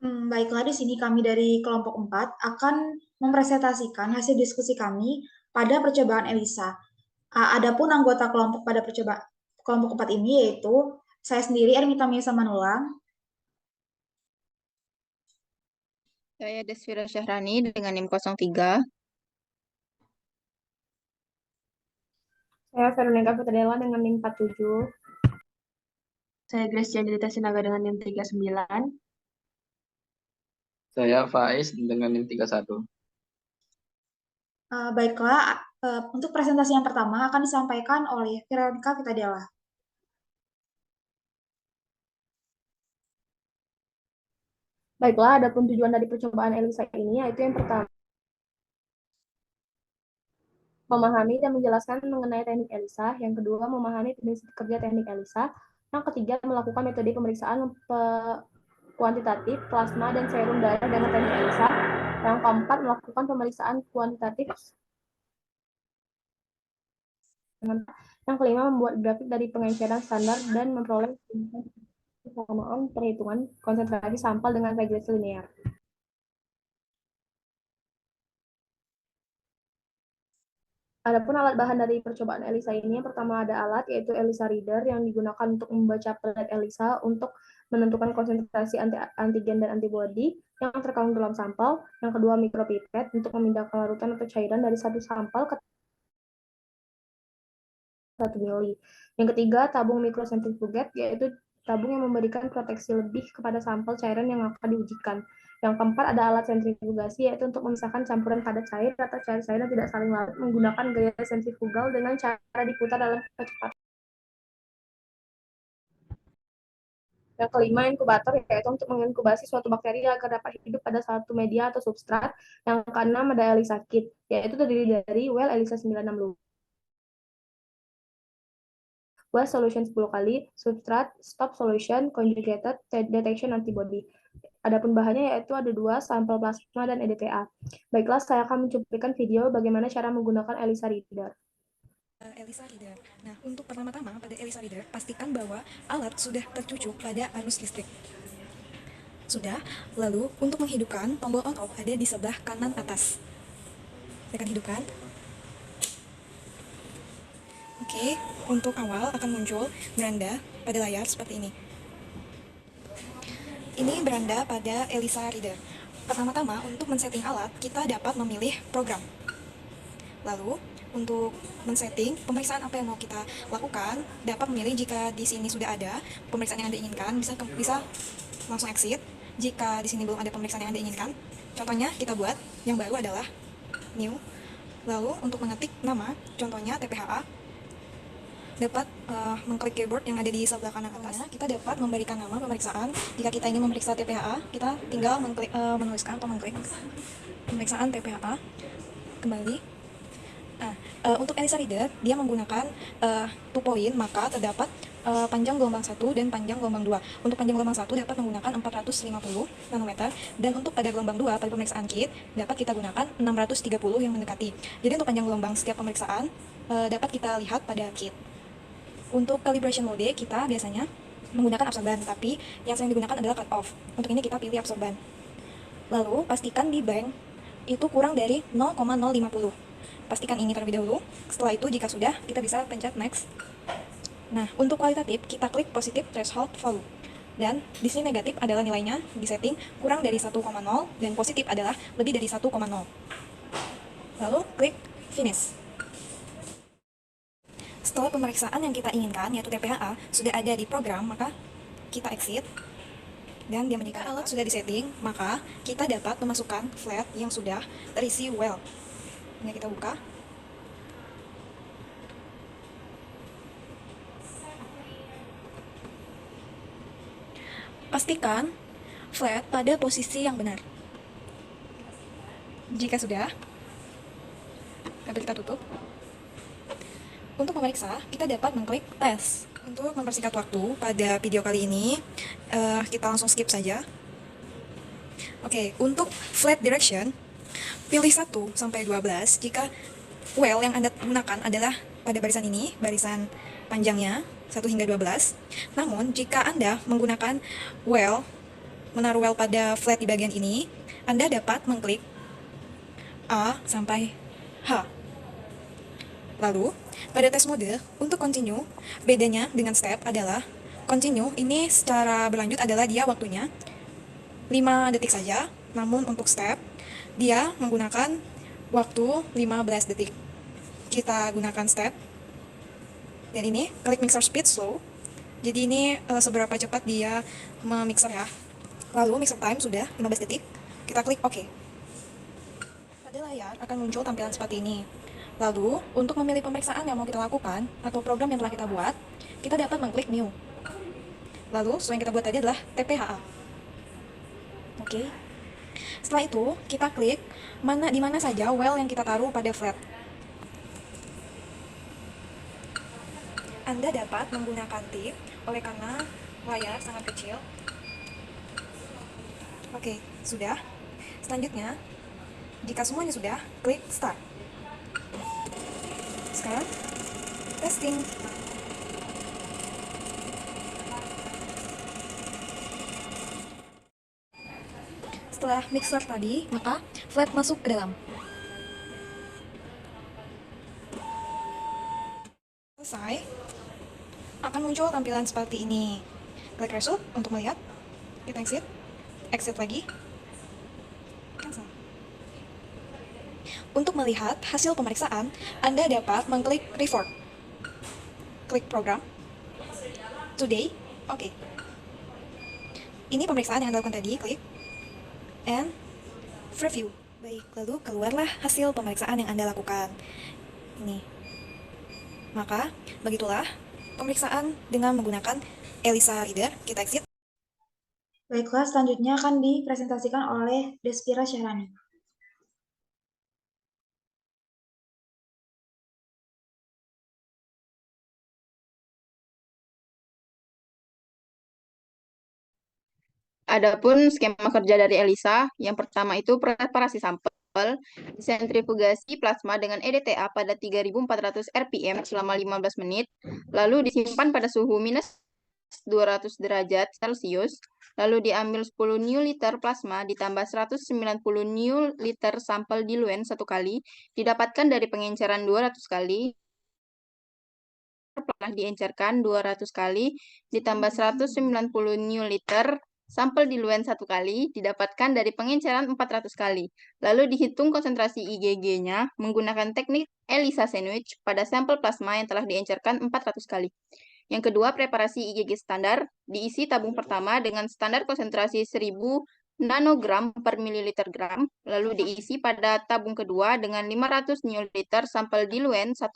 Baiklah, di sini kami dari kelompok 4 akan mempresentasikan hasil diskusi kami pada percobaan ELISA. Adapun anggota kelompok pada kelompok 4 ini yaitu saya sendiri Ermita Mia Samanulang, Saya Desvira Syahrani dengan NIM 03. Saya Veronica Putradela dengan NIM 47. Saya Grace Janilita Sinaga dengan NIM 39. Saya Faiz dengan NIM 31. Baiklah, untuk presentasi yang pertama akan disampaikan oleh Veronica Vitadela. Baiklah, adapun tujuan dari percobaan ELISA ini yaitu yang pertama, memahami dan menjelaskan mengenai teknik ELISA, yang kedua, memahami prinsip kerja teknik ELISA, yang ketiga, melakukan metode pemeriksaan kuantitatif plasma dan serum darah dengan teknik ELISA, yang keempat, melakukan pemeriksaan kuantitatif, yang kelima, membuat grafik dari pengenceran standar dan memperoleh kesamaan perhitungan konsentrasi sampel dengan regresi linear. Adapun alat bahan dari percobaan ELISA ini, yang pertama ada alat yaitu ELISA Reader yang digunakan untuk membaca pelet ELISA untuk menentukan konsentrasi antigen dan antibodi yang terkandung dalam sampel. Yang kedua mikropipet untuk memindahkan larutan atau cairan dari satu sampel ke 1 mili. Yang ketiga tabung mikrosentrifugat yaitu tabung yang memberikan proteksi lebih kepada sampel cairan yang akan diujikan. Yang keempat ada alat sentrifugasi yaitu untuk memisahkan campuran padat cair atau cair-cair yang tidak saling larut menggunakan gaya sentrifugal dengan cara diputar dalam kecepatan. Yang kelima inkubator yaitu untuk menginkubasi suatu bakteri agar dapat hidup pada suatu media atau substrat. Yang keenam ada ELISA kit yaitu terdiri dari well ELISA 960. Well solution 10 kali, substrat, stop solution, conjugated, detection antibody. Adapun bahannya yaitu ada 2, sampel plasma dan EDTA. Baiklah, saya akan mencuplikan video bagaimana cara menggunakan ELISA Reader. ELISA Reader. Nah, untuk pertama-tama pada ELISA Reader, pastikan bahwa alat sudah tercucuk pada arus listrik. Sudah, lalu untuk menghidupkan, tombol on off ada di sebelah kanan atas. Saya akan hidupkan. Oke, untuk awal akan muncul beranda pada layar seperti ini. Ini beranda pada ELISA Reader. Pertama-tama, untuk men-setting alat, kita dapat memilih program. Lalu, untuk men-setting pemeriksaan apa yang mau kita lakukan, dapat memilih jika di sini sudah ada pemeriksaan yang Anda inginkan, bisa langsung exit. Jika di sini belum ada pemeriksaan yang Anda inginkan, contohnya kita buat yang baru adalah new. Lalu, untuk mengetik nama, contohnya TPHA, dapat mengklik keyboard yang ada di sebelah kanan atas. Kita dapat memberikan nama pemeriksaan. Jika kita ingin memeriksa TPHA, kita tinggal menuliskan atau mengklik pemeriksaan TPHA. Kembali. Untuk ELISA Reader, dia menggunakan 2 point, maka terdapat panjang gelombang 1 dan panjang gelombang 2. Untuk panjang gelombang 1 dapat menggunakan 450 nanometer, dan untuk pada gelombang 2 pada pemeriksaan kit dapat kita gunakan 630 yang mendekati. Jadi untuk panjang gelombang setiap pemeriksaan dapat kita lihat pada kit. Untuk calibration mode kita biasanya menggunakan absorban, tapi yang sering digunakan adalah cut off. Untuk ini kita pilih absorban. Lalu pastikan di blank itu kurang dari 0,050. Pastikan ini terlebih dahulu. Setelah itu jika sudah, kita bisa pencet next. Nah, untuk kualitatif kita klik positive threshold value. Dan di sini negatif adalah nilainya di setting kurang dari 1,0 dan positif adalah lebih dari 1,0. Lalu klik finish. Setelah pemeriksaan yang kita inginkan, yaitu TPHA, sudah ada di program, maka kita exit. Dan jika alat sudah disetting, maka kita dapat memasukkan flat yang sudah terisi well. Ini kita buka. Pastikan flat pada posisi yang benar. Jika sudah, dapat kita tutup. Untuk memeriksa, kita dapat mengklik tes. Untuk mempersingkat waktu pada video kali ini, kita langsung skip saja. Oke, untuk flat direction, pilih 1 sampai 12 jika well yang Anda gunakan adalah pada barisan ini, barisan panjangnya 1 hingga 12. Namun, jika Anda menggunakan well menaruh well pada flat di bagian ini, Anda dapat mengklik A sampai H. Lalu, pada tes mode, untuk continue, bedanya dengan step adalah continue ini secara berlanjut adalah dia waktunya 5 detik saja, namun untuk step, dia menggunakan waktu 15 detik. Kita gunakan step, dan ini klik mixer speed slow, jadi ini seberapa cepat dia memixer ya. Lalu mixer time sudah 15 detik, kita klik OK. Pada layar akan muncul tampilan seperti ini. Lalu, untuk memilih pemeriksaan yang mau kita lakukan, atau program yang telah kita buat, kita dapat mengklik New. Lalu, sesuai yang kita buat tadi adalah TPHA. Oke. Setelah itu, kita klik di mana saja well yang kita taruh pada flat. Anda dapat menggunakan tip, oleh karena layar sangat kecil. Oke, sudah. Selanjutnya, jika semuanya sudah, klik Start. Sekarang, testing. Setelah mixer tadi, maka flat masuk ke dalam. Selesai, akan muncul tampilan seperti ini. Klik result untuk melihat. Kita exit lagi, cancel. Untuk melihat hasil pemeriksaan, Anda dapat mengklik report. Klik program, today, oke. Ini pemeriksaan yang Anda lakukan tadi, klik and preview. Baik, lalu keluarlah hasil pemeriksaan yang Anda lakukan. Ini. Maka, begitulah pemeriksaan dengan menggunakan ELISA Reader. Kita exit. Baiklah, selanjutnya akan dipresentasikan oleh Desvira Syahrani. Adapun skema kerja dari ELISA, yang pertama itu preparasi sampel, sentrifugasi plasma dengan EDTA pada 3.400 rpm selama 15 menit, lalu disimpan pada suhu minus 200 derajat Celcius, lalu diambil 10 newliter plasma ditambah 190 newliter sampel diluen 1 kali, didapatkan dari pengenceran 200 kali, pernah diencerkan 200 kali, ditambah 190 newliter sampel diluen 1 kali, didapatkan dari pengenceran 400 kali. Lalu dihitung konsentrasi IgG-nya menggunakan teknik ELISA sandwich pada sampel plasma yang telah diencerkan 400 kali. Yang kedua, preparasi IgG standar, diisi tabung pertama dengan standar konsentrasi 1000 nanogram per mililiter gram, lalu diisi pada tabung kedua dengan 500 newliter sampel diluen 1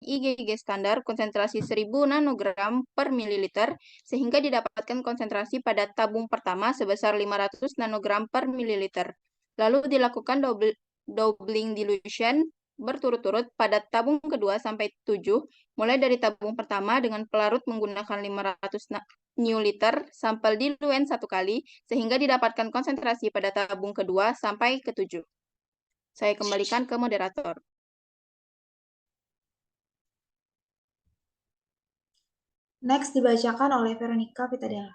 IgG standar konsentrasi 1000 nanogram per mililiter, sehingga didapatkan konsentrasi pada tabung pertama sebesar 500 nanogram per mililiter. Lalu dilakukan doubling dilution berturut-turut pada tabung kedua sampai 7, mulai dari tabung pertama dengan pelarut menggunakan 500 newliter sampel diluen 1 kali, sehingga didapatkan konsentrasi pada tabung kedua sampai ke 7. Saya kembalikan ke moderator. Next dibacakan oleh Veronica Pitadela.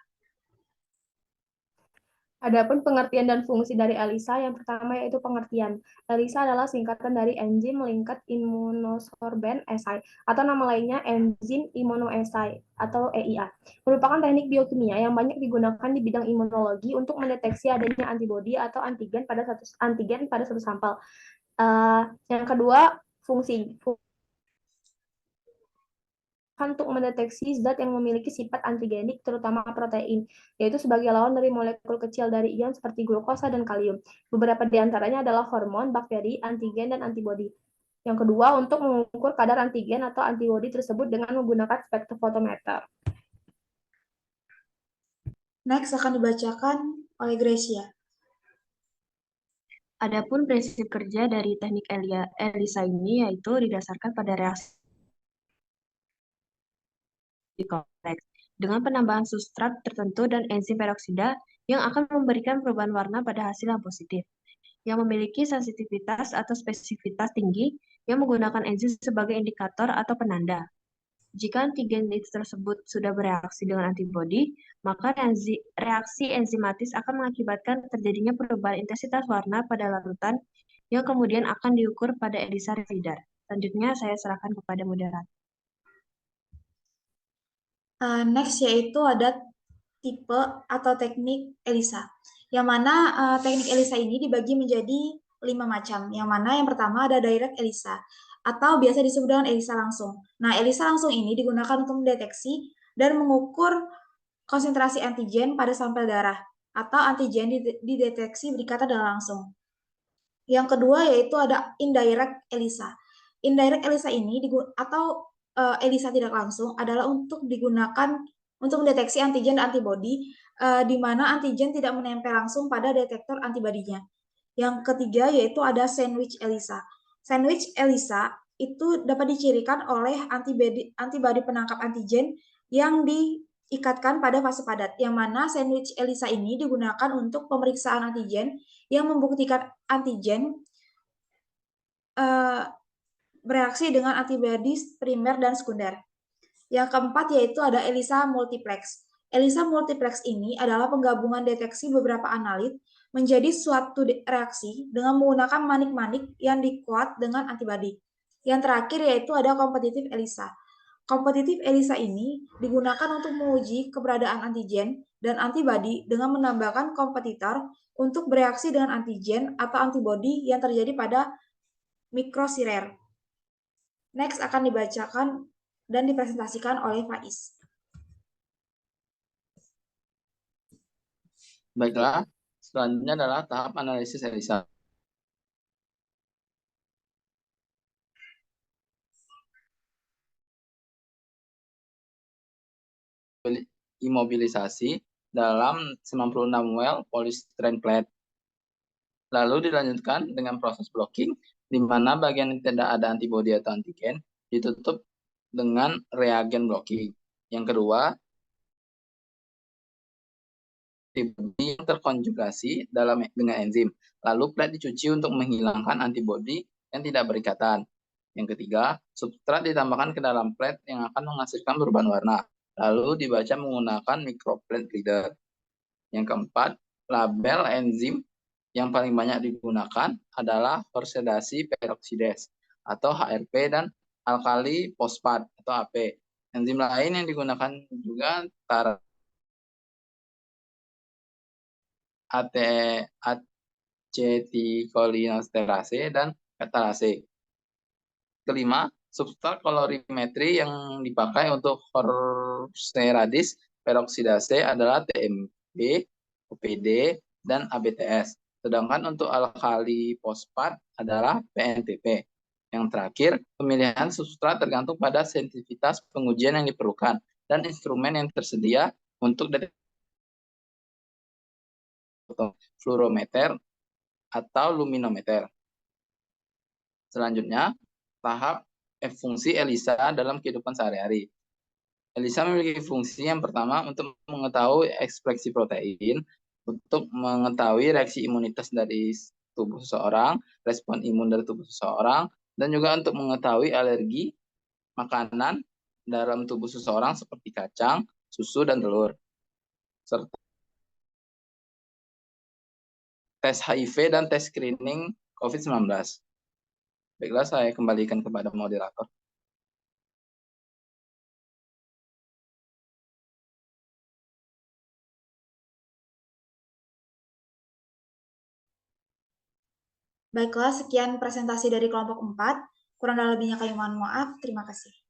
Adapun pengertian dan fungsi dari ELISA, yang pertama yaitu pengertian. ELISA adalah singkatan dari enzim lingkar immunosorbent assay, atau nama lainnya enzim immunoassay atau EIA. Merupakan teknik biokimia yang banyak digunakan di bidang imunologi untuk mendeteksi adanya antibodi atau antigen pada satu sampel. Yang kedua, fungsi untuk mendeteksi zat yang memiliki sifat antigenik, terutama protein, yaitu sebagai lawan dari molekul kecil dari ion seperti glukosa dan kalium. Beberapa di antaranya adalah hormon, bakteri, antigen, dan antibodi. Yang kedua, untuk mengukur kadar antigen atau antibodi tersebut dengan menggunakan spektrofotometer. Next akan dibacakan oleh Gracia. Adapun prinsip kerja dari teknik ELISA ini yaitu didasarkan pada reaksi kompleks dengan penambahan substrat tertentu dan enzim peroksida yang akan memberikan perubahan warna pada hasil yang positif, yang memiliki sensitivitas atau spesifitas tinggi yang menggunakan enzim sebagai indikator atau penanda. Jika antigen itu tersebut sudah bereaksi dengan antibodi, maka reaksi enzimatis akan mengakibatkan terjadinya perubahan intensitas warna pada larutan yang kemudian akan diukur pada ELISA reader. Selanjutnya saya serahkan kepada moderator. Next yaitu ada tipe atau teknik ELISA. Yang mana teknik ELISA ini dibagi menjadi 5 macam. Yang mana yang pertama ada direct ELISA atau biasa disebut dengan ELISA langsung. Nah, ELISA langsung ini digunakan untuk mendeteksi dan mengukur konsentrasi antigen pada sampel darah atau antigen dideteksi berikatan dengan langsung. Yang kedua yaitu ada indirect ELISA. Indirect ELISA ini atau ELISA tidak langsung adalah untuk digunakan untuk mendeteksi antigen dan antibodi di mana antigen tidak menempel langsung pada detektor antibodinya. Yang ketiga yaitu ada sandwich ELISA. Sandwich ELISA itu dapat dicirikan oleh antibodi penangkap antigen yang diikatkan pada fase padat, yang mana sandwich ELISA ini digunakan untuk pemeriksaan antigen yang membuktikan antigen bereaksi dengan antibodi primer dan sekunder. Yang keempat yaitu ada ELISA multiplex. ELISA multiplex ini adalah penggabungan deteksi beberapa analit menjadi suatu reaksi dengan menggunakan manik-manik yang dikuat dengan antibodi. Yang terakhir yaitu ada kompetitif ELISA. Kompetitif ELISA ini digunakan untuk menguji keberadaan antigen dan antibodi dengan menambahkan kompetitor untuk bereaksi dengan antigen atau antibodi yang terjadi pada mikrosirer. Next akan dibacakan dan dipresentasikan oleh Faiz. Baiklah, selanjutnya adalah tahap analisis ELISA. Imobilisasi dalam 96 well polystyrene plate. Lalu dilanjutkan dengan proses blocking, di mana bagian yang tidak ada antibodi atau antigen ditutup dengan reagen blocking. Yang kedua, antibodi yang terkonjugasi dengan enzim. Lalu plate dicuci untuk menghilangkan antibodi yang tidak berikatan. Yang ketiga, substrat ditambahkan ke dalam plate yang akan menghasilkan perubahan warna. Lalu dibaca menggunakan microplate reader. Yang keempat, label enzim yang paling banyak digunakan adalah horsedasi peroksidase atau HRP dan alkali fosfat atau AP. Enzim lain yang digunakan juga antara acetycholinesterase dan katalase. Kelima, substrat kolorimetri yang dipakai untuk horseradis peroksidase adalah TMB, OPD, dan ABTS. Sedangkan untuk alkali fosfat adalah PNTP. Yang terakhir, pemilihan substrat tergantung pada sensitivitas pengujian yang diperlukan dan instrumen yang tersedia untuk deteksi fluorometer atau luminometer. Selanjutnya, tahap fungsi ELISA dalam kehidupan sehari-hari. ELISA memiliki fungsi yang pertama untuk mengetahui ekspresi protein, untuk mengetahui reaksi imunitas dari tubuh seseorang, respon imun dari tubuh seseorang, dan juga untuk mengetahui alergi makanan dalam tubuh seseorang seperti kacang, susu, dan telur. Serta tes HIV dan tes screening COVID-19. Baiklah, saya kembalikan kepada moderator. Baiklah, sekian presentasi dari kelompok 4. Kurang dan lebihnya kami mohon maaf. Terima kasih.